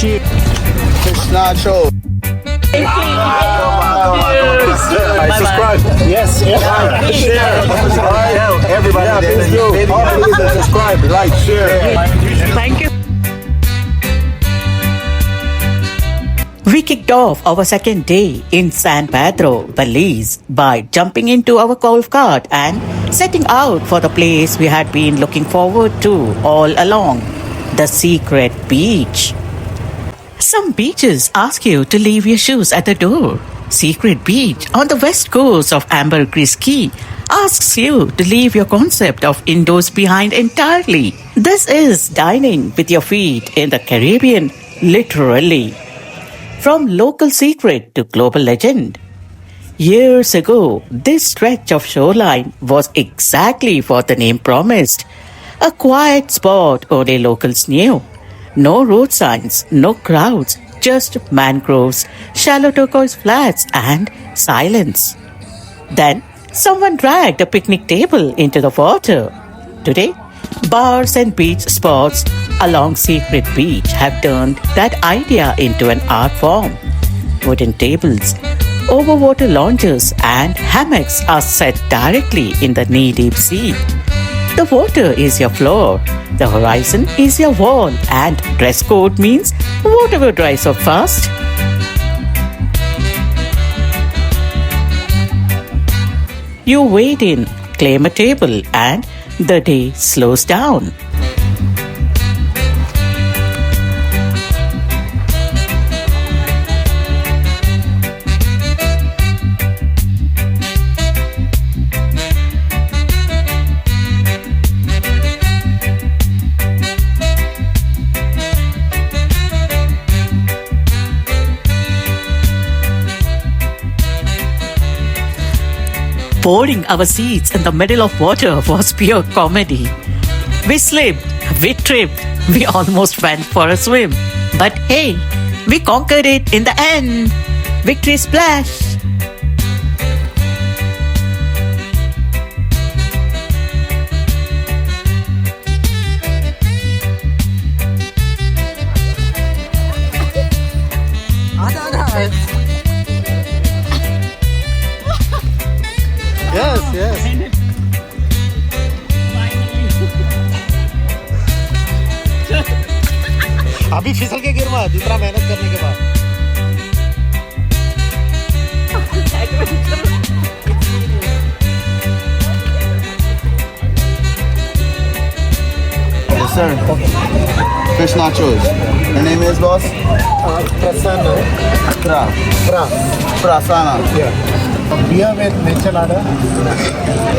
Fish nacho. Subscribe. Yes. Share. Everybody. Please do. Subscribe, like, share. Thank you. We kicked off our second day in San Pedro, Belize by jumping into our golf cart and setting out for the place we had been looking forward to all along, the secret beach. Some beaches ask you to leave your shoes at the door. Secret Beach on the west coast of Ambergris Key asks you to leave your concept of indoors behind entirely. This is dining with your feet in the Caribbean, literally. From local secret to global legend. Years ago, this stretch of shoreline was exactly what the name promised. A quiet spot only locals knew. No road signs, no crowds, just mangroves, shallow turquoise flats, and silence. Then, someone dragged a picnic table into the water. Today, bars and beach spots along Secret Beach have turned that idea into an art form. Wooden tables, overwater lounges, and hammocks are set directly in the knee-deep sea. The water is your floor, the horizon is your wall, and dress code means whatever dries up fast. You wade in, claim a table, and the day slows down. Boarding our seats in the middle of water was pure comedy. We slipped, we tripped, we almost went for a swim. But hey, we conquered it in the end. Victory splash! Yes. अभी फिसल के गिर मत इतना मेहनत करने के बाद Yes, sir. Fish nachos. Your name is, boss? Prasanna. Prasanna. Yeah. Beer with michelada.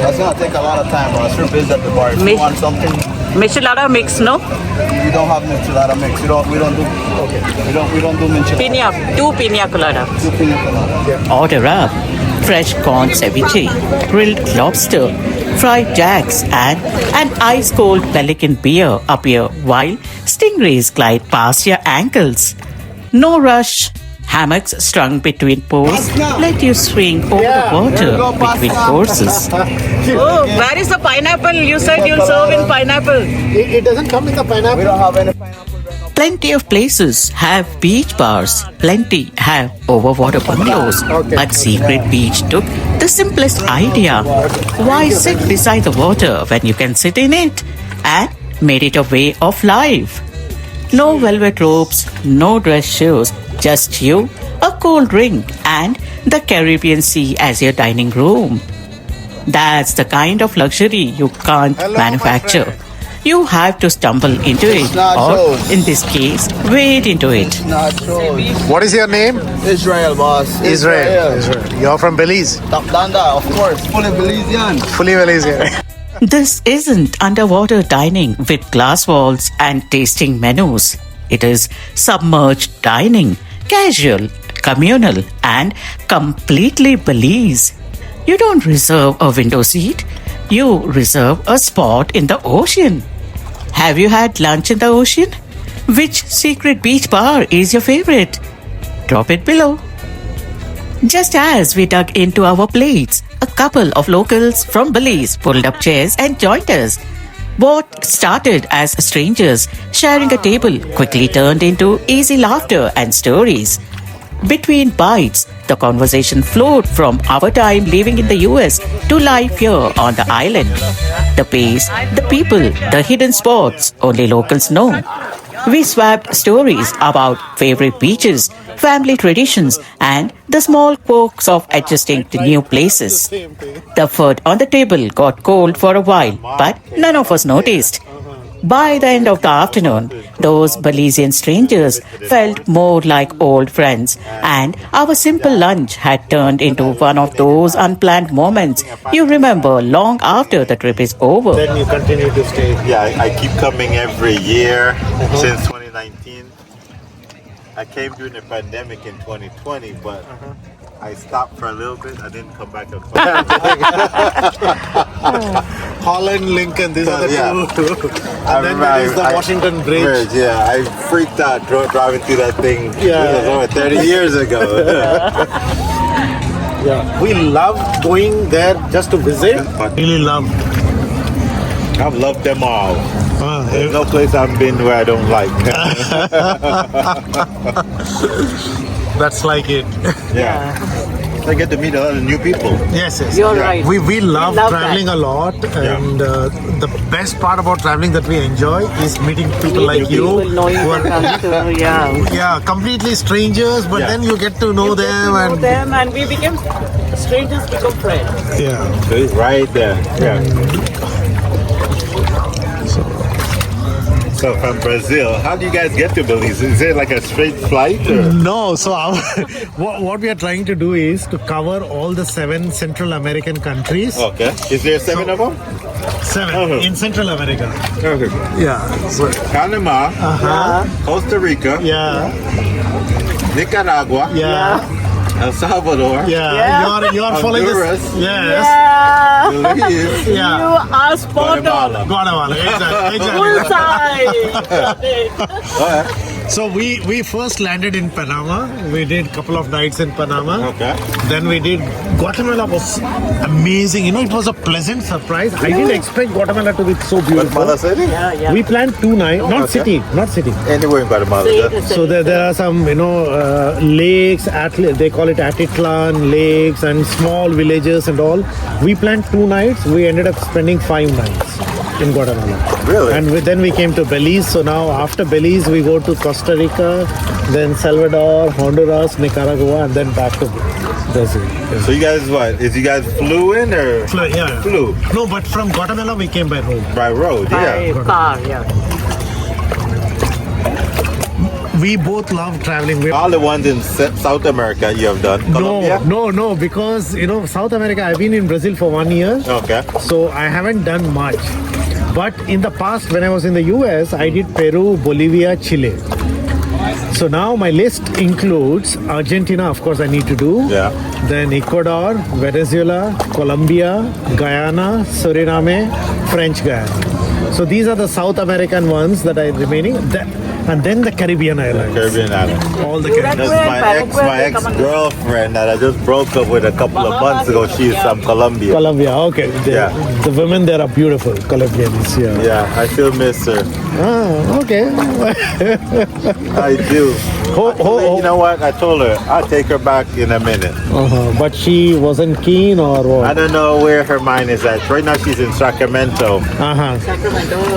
That's gonna take a lot of time, bro. Sir busy at the bar. If you want something, Michelada mix, no? we don't have michelada mix. We don't do. Okay. We don't do michelada. Two pina colada. Two pina colada. Order up. Fresh corn ceviche, grilled lobster, fried jacks, and an ice-cold pelican beer appear while stingrays glide past your ankles. No rush. Hammocks strung between poles let you swing over the water between courses. Oh, where is the pineapple? You said you'll serve in pineapple. It doesn't come in the pineapple. We don't have any pineapple right now. Plenty of places have beach bars. Plenty have overwater bungalows. But Secret Beach took the simplest idea. Why sit beside the water when you can sit in it? And made it a way of life. No velvet ropes, no dress shoes, just you, a cold drink, and the Caribbean Sea as your dining room. That's the kind of luxury you can't manufacture. You have to stumble into it, or in this case, wade into it. Nachos. What is your name? Israel, boss. Israel. You're from Belize. Tapdanda, of course. Fully Belizean. Fully Belizean. This isn't underwater dining with glass walls and tasting menus. It is submerged dining, casual, communal, and completely Belize. You don't reserve a window seat. You reserve a spot in the ocean. Have you had lunch in the ocean? Which secret beach bar is your favorite? Drop it below. Just as we dug into our plates, a couple of locals from Belize pulled up chairs and joined us. What started as strangers sharing a table quickly turned into easy laughter and stories. Between bites, the conversation flowed from our time living in the US to life here on the island. The pace, the people, the hidden spots only locals know. We swapped stories about favorite beaches, family traditions, and the small quirks of adjusting to new places. The food on the table got cold for a while, but none of us noticed. By the end of the afternoon, those Belizean strangers felt more like old friends, and our simple lunch had turned into one of those unplanned moments you remember long after the trip is over. Then you continue to stay. Yeah, I keep coming every year since 2019. I came during the pandemic in 2020, but I stopped for a little bit. I didn't come back. Holland, Lincoln, these are the Yeah. two. And then there is the Washington Bridge. Yeah, I freaked out driving through that thing. Yeah. It was over 30 years ago. Yeah, we love going there just to visit. Really love. I've loved them all. There's no place I've been where I don't like. That's like it. Yeah. I get to meet a lot of new people. Yes, yes. You're right. We love love traveling a lot, and the best part about traveling that we enjoy is meeting people like you. knowing who are- yeah, completely strangers, but Yeah. then you get to know them, and them, and we became strangers, become friends. yeah. So it's right there. Yeah. So from Brazil, how do you guys get to Belize? Is it like a straight flight? Or? No, so what we are trying to do is to cover all the 7 Central American countries. Okay. Is there 7 of them? 7 in Central America. Okay. Yeah. So, Panama, Costa Rica, yeah. Nicaragua, Yeah. El Salvador, Yeah. You are following Honduras. this. Yes. Belize, Yeah. are spot Guatemala. Guatemala. Exactly. So we first landed in Panama. We did a couple of nights in Panama. Okay. Then we did Guatemala was amazing. You know, it was a pleasant surprise. I didn't expect Guatemala to be so beautiful. Guatemala City? We planned 2 nights, not city, not city. Anywhere in Guatemala. So there are some, lakes, they call it Atitlan lakes and small villages and all. We planned 2 nights. We ended up spending 5 nights in Guatemala. Really? And then we came to Belize. So now after Belize, we go to Costa Rica, then Salvador, Honduras, Nicaragua, and then back to Brazil. Yeah. So you guys what? Is you guys flew in or Yeah. flew No, but from Guatemala we came by road. by road? Yeah. car, yeah. We both love traveling. All the ones in South America you have done. Colombia? No, because South America. I've been in Brazil for 1 year. Okay. So I haven't done much. But in the past, when I was in the US, I did Peru, Bolivia, Chile. So now my list includes Argentina, of course, I need to do. Yeah. Then Ecuador, Venezuela, Colombia, Guyana, Suriname, French Guyana. So these are the South American ones that are remaining. And then the Caribbean islands. Caribbean island. All the Caribbean. That's my ex-girlfriend that I just broke up with a couple of months ago. She's from Colombia. Colombia, okay. The women there are beautiful, Colombians, yeah. Yeah, I still miss her. Ah, okay. I do. You know what? I told her I'll take her back in a minute. But she wasn't keen or what? I don't know where her mind is at. Right now she's in Sacramento.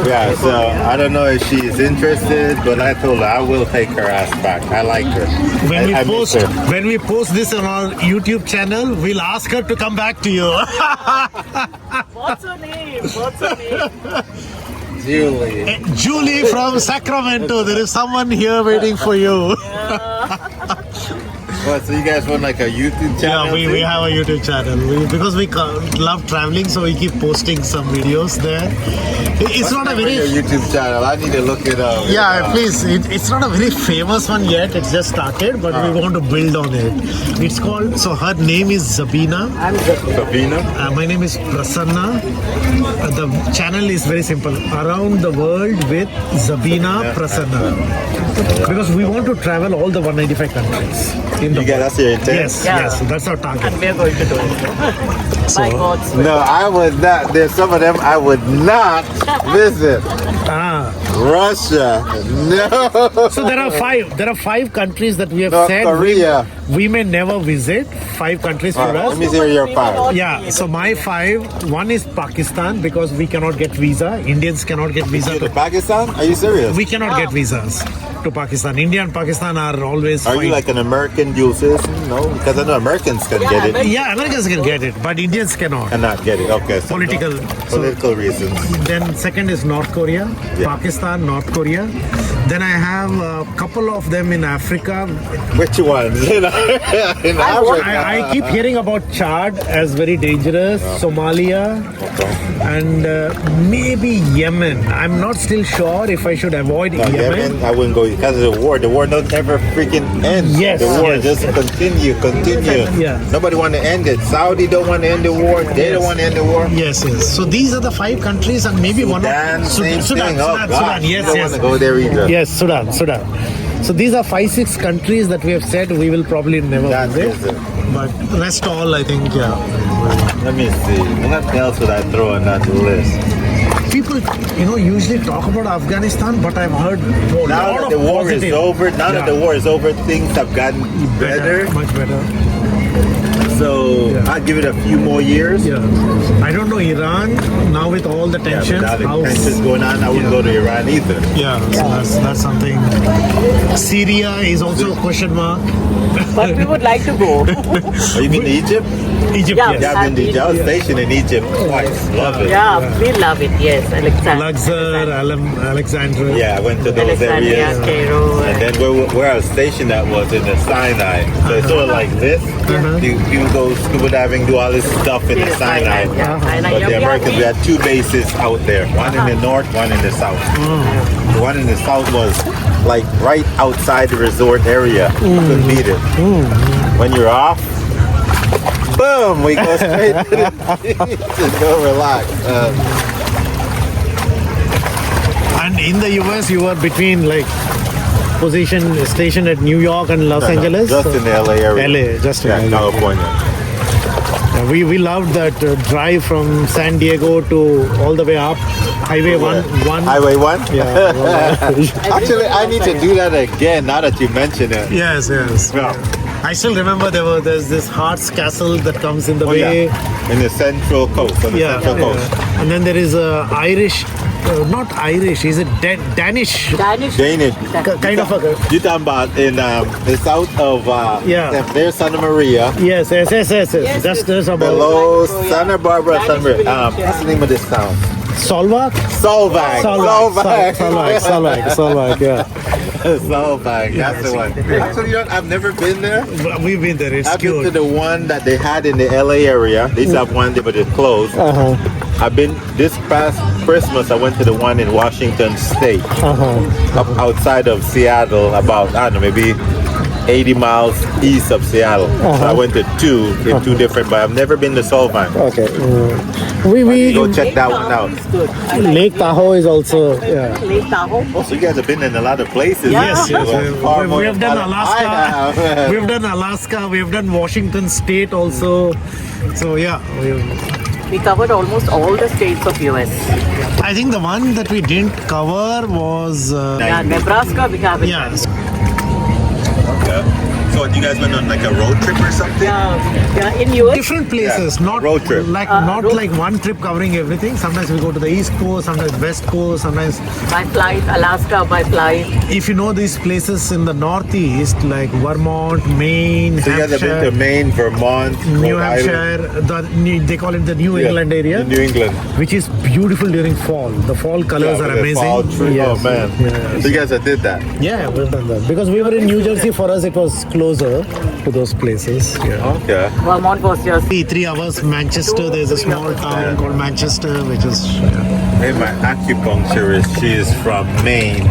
Yeah, so I don't know if she's interested, but I told her I will take her ass back. I like her. I miss her. When we post this on our YouTube channel, we'll ask her to come back to you. What's her name? Julie. Julie from Sacramento. There is someone here waiting for you. What, so you guys want like a YouTube channel? Yeah, we have a YouTube channel. Because we love traveling, so we keep posting some videos there. It's not a very... Your YouTube channel. I need to look it up. Yeah, please. It's not a very famous one yet. It's just started, but we want to build on it. It's called... So her name is Zabeena. Zabeena? My name is Prasanna. The channel is very simple. Around the world with Zabeena-Prasanna. Because we want to travel all the 195 countries. in the You got world. that's your intent? Yes, Yeah. yes, that's our target. And we're going to do it. By God's will. No, I would not. There's some of them I would not visit. Ah, Russia, no. so there are five countries that we have North said Korea. we may never visit. 5 countries for Let us. me hear your 5. Yeah, so my 5, one is Pakistan because we cannot get visa. Indians cannot get visa To to Pakistan? Are you serious? we cannot get visas to Pakistan. India and Pakistan are always Are you fight. like an American dual citizen? No, because I know Americans can get it. Yeah, Americans can get it, but Indians cannot. Cannot get it. Okay. So Political. So political reasons. then second is North Korea, Yeah. Pakistan, North Korea. Then I have a couple of them in Africa. Which ones? In Africa. I keep hearing about Chad as very dangerous, Somalia, and maybe Yemen. I'm not still sure if I should avoid No, Yemen. Yemen, I wouldn't go because of the war. The war don't ever freaking end. Yes, the war yes. just continue. Yeah. Nobody want to end it. Saudi don't want to end the war. They don't want to end the war. Yes, yes. So these are the 5 countries, and maybe one Sudan, of same Sudan, thing. Oh Sudan, God, Sudan. you Yes, don't yes. want to go there either. Yes, Sudan. So these are 5-6 countries that we have said we will probably never That visit. is it. But rest all, I think, yeah. Let me see. What else would I throw on that list? People, usually talk about Afghanistan, but I've heard a Now lot that of the war positive. is over, things have gotten better. Much better. So Yeah. I'll give it a few more years. Yeah. I don't know Iran now with all the Yeah, tensions. but now the how- tensions going on, I wouldn't go to Iran either. Yeah, so that's something. Syria is also a question mark. But we would like to go. Are you been to Egypt? Egypt, Yeah. yes. Yeah, I've been to Egypt. I was stationed in Egypt twice. Love it. Yeah, we love it. Yes, Alexander. Luxor, Alexandria. Yeah, I went to those Alexandria, areas. Cairo. And then where I was stationed at was in the Sinai. So it's sort of like this. You go scuba diving, do all this stuff in the Sinai. Yeah, Sinai. But the Yeah, Americans, we had 2 bases out there. One in the north, one in the south. The one in the south was like right outside the resort area. You couldn't beat it. When you're off, boom, we go straight to the beach. Just go relax. And in the US, you were between like station at New York and Los Angeles. Just in the LA area. LA, just in Yeah, LA. California. Yeah, we loved that drive from San Diego to all the way up Highway 1. Highway 1? Yeah. Actually, I need to do that again now that you mention it. Yes, yes. Yeah. I still remember there's this Hearts Castle that comes in the Oh, way. yeah. In the central coast, on the central coast. And then there is a Irish, not Irish, is it Danish? Danish. Danish. Kind of a. You talking about in the south of Yeah. there's Santa Maria, Yes. Just there's about below Santa Barbara, Santa Maria. What's the name of this town? Solvang? Solvang. Solvang, yeah. Solvang, that's the one. Actually, I've never been there. We've been there, it's I've been to cute. the one that they had in the LA area. They used to have one there, but it's closed. I've been this past Christmas. I went to the one in Washington State, up outside of Seattle, about I don't know, maybe 80 miles east of Seattle. So I went to 2 in 2 different, but I've never been to Solvang. Okay. We Go check that one out. It's good. I like Lake Tahoe is also, yeah. Lake Tahoe. Oh, so you guys have been in a lot of places. Yes, yes. Far more We have than done I Alaska. have. We've done Alaska. We've done Washington State also. So yeah, We covered almost all the states of US. I think the one that we didn't cover was Yeah, Nebraska we haven't. yes. Okay. So you guys went on like a road trip or something? Yeah, in US. Different places, Yeah, not road trip. like not road- like one trip covering everything. Sometimes we go to the East Coast, sometimes West Coast, sometimes By flight, Alaska by flight. if you know these places in the Northeast like Vermont, Maine, So you guys have been to Hampshire, Maine, Vermont, New Rhode Island? Hampshire, they call it the New Yeah, England area, New England. which is beautiful during fall. The fall colors Yeah, are with the amazing. fall tree. Yes. Oh man. Yeah. So you guys have did that. Yeah, we've done that because we were in New Jersey. For us, it was closer to those places. Yeah. Okay. Vermont was just 3 hours Manchester. There's a small town called Manchester, which is Hey, my acupuncturist, she is from Maine.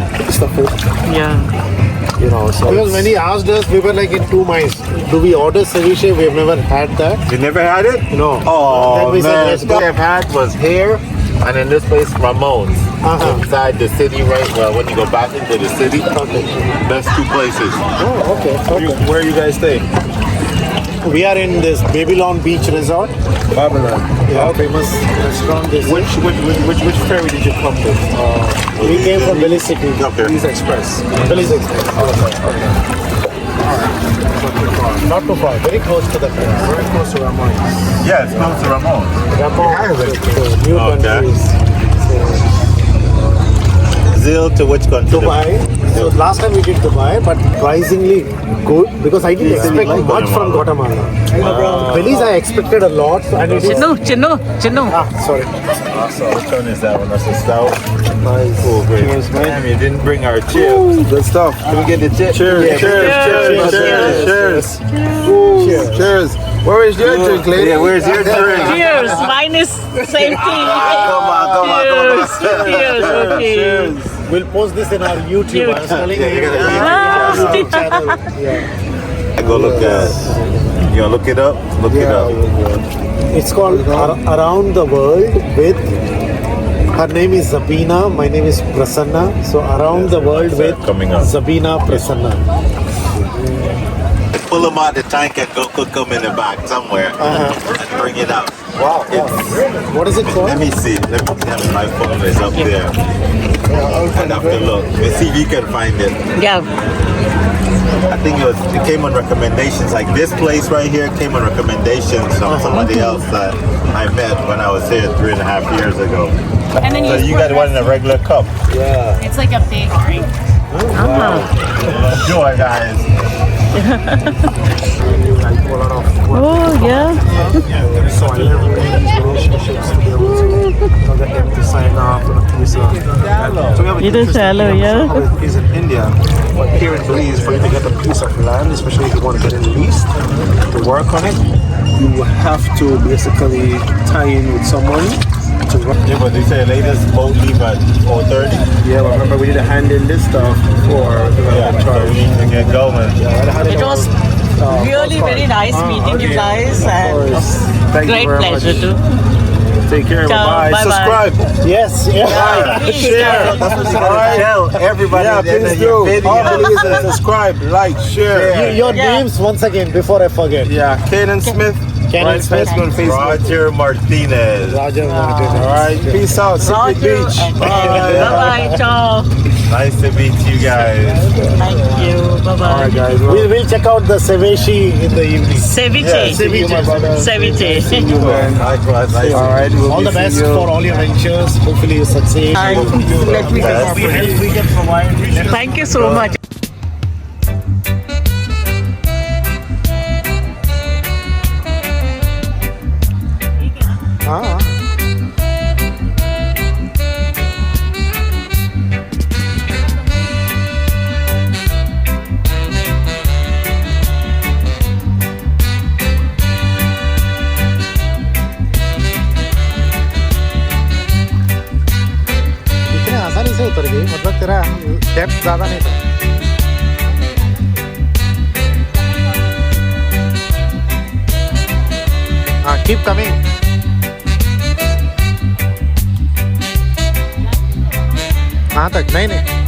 yeah. because when he asked us, we were like in 2 minds. Do we order ceviche? We've never had that. You never had it? No. Oh Then we said, man, let's the go. I've had was here And in this place, Ramon's. Inside the city, right? Well, when you go back into the city, best two places. Oh, okay. Where you guys stay? We are in this Babylon Beach Resort. Babylon. Yeah, famous restaurant. Which ferry did you come with? We came from Belize City. Okay. Belize Express. Belize Express. Not too far. Very close to the place. Very close to Ramon. Yeah, it's close to Ramon. New Okay. countries. Zil to which country? Dubai. So last time we did Dubai, but surprisingly good because I didn't expect much from Guatemala. Belize I expected a lot, and it is. Chinnu. Sorry. So which one is that one? That's a stout. Nice. Oh, great. Cheers, man. Damn, you didn't bring our chips. Good stuff. Can we get the chip? Cheers, Yeah, cheers. Cheers. Where is your drink, lady? Yeah, where's your drink? Cheers. Mine is same thing. Come on. Cheers. Okay. We'll post this in our YouTube. I was telling Yeah, you you. gotta YouTube channel. Yeah. go look at. You gonna look it up? Look it up. It's called Around the World with. Her name is Zabeena. My name is Prasanna. So Around the World with coming up. Zabeena-Prasanna. Pull them out the tank and go cook them in the back somewhere and bring it out. Wow. What is it called? Let me see. My phone is up there. I'd have to look. Let's see if you can find it. Yeah. I think it came on recommendations. Like this place right here came on recommendations from somebody else that I met when I was here 3.5 years ago. And then So you got one in a regular cup. Yeah. it's like a big drink. Enjoy, guys. Oh, yeah. So I leverage relationships to be able to get them to sign off on a piece of. So we have a It is shallow, yeah. Is in India, but here in Belize, for you to get a piece of land, especially if you want to get it leased to work on it, you have to basically tie in with someone to run. Yeah, but they say latest boat leave at 4:30. Yeah, but remember we need to hand in this stuff before the Yeah, so we need to get going. It was really very nice meeting you guys and Thank great you very pleasure much. too. Take care. Ciao, Bye. bye-bye. Subscribe. Yes. Yeah. Share. That's what you gotta tell everybody. Yeah, please do. All Belize and subscribe, like, share. Your Yeah. names once again before I forget. Yeah, Kanan Smith. Kanan Brian Smith. on Facebook. Roger Martinez. Roger Martinez. All right, peace out. Secret Roger. Beach. Bye-bye. Ciao. Nice to meet you guys. Thank you. All Bye-bye. right, guys. We'll check out the ceviche in the evening. Ceviche. See you, my brother. Ceviche. You, man. Likewise, nice All right. We'll All be the best seeing you. for all your ventures. Hopefully you succeed. And let me What help we can provide. thank you so much. Ah. इतने आसानी से उतर गई मतलब तेरा depth ज़्यादा नहीं था हाँ कीप कमिंग कहाँ तक नहीं नहीं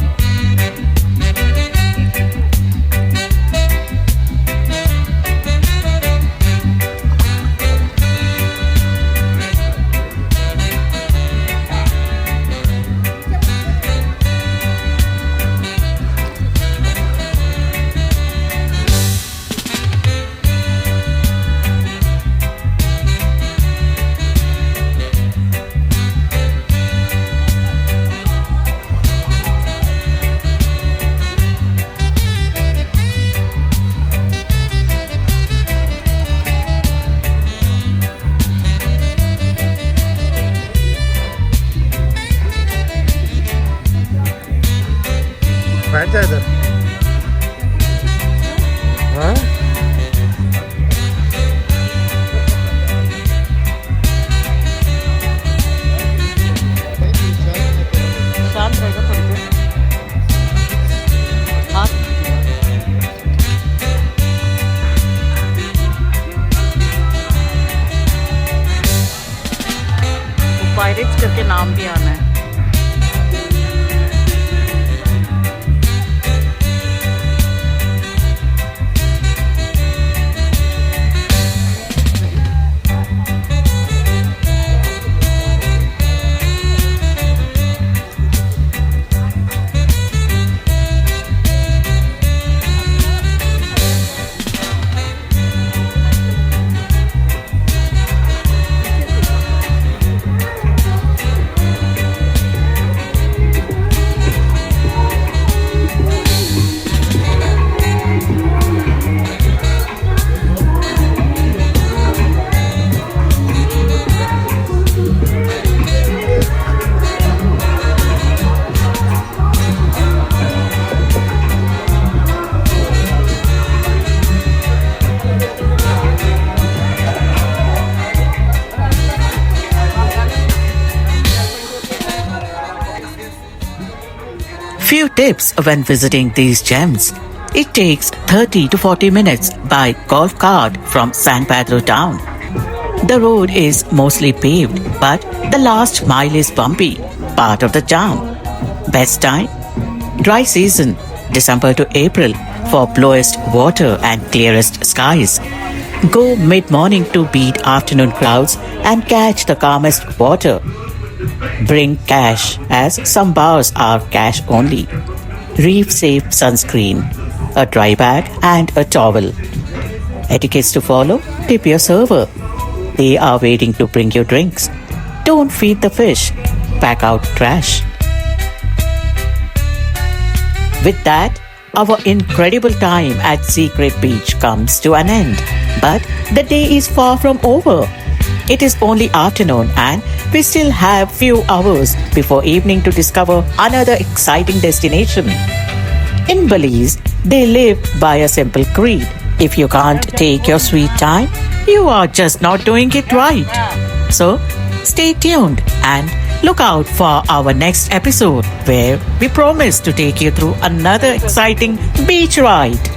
बैठ जा इधर हाँ शांत रहेगा थोड़ी देर हाँ पायरेट्स करके नाम Few tips when visiting these gems. It takes 30 to 40 minutes by golf cart from San Pedro town. The road is mostly paved, but the last mile is bumpy, part of the charm. Best time? Dry season, December to April, for blowest water and clearest skies. Go mid-morning to beat afternoon crowds and catch the calmest water. Bring cash, as some bars are cash only. Reef safe sunscreen, a dry bag and a towel. Etiquettes to follow? Tip your server. They are waiting to bring you drinks. Don't feed the fish. Pack out trash. With that, our incredible time at Secret Beach comes to an end. But the day is far from over. It is only afternoon and we still have few hours before evening to discover another exciting destination. In Belize, they live by a simple creed. If you can't take your sweet time, you are just not doing it right. So, stay tuned and look out for our next episode where we promise to take you through another exciting beach ride.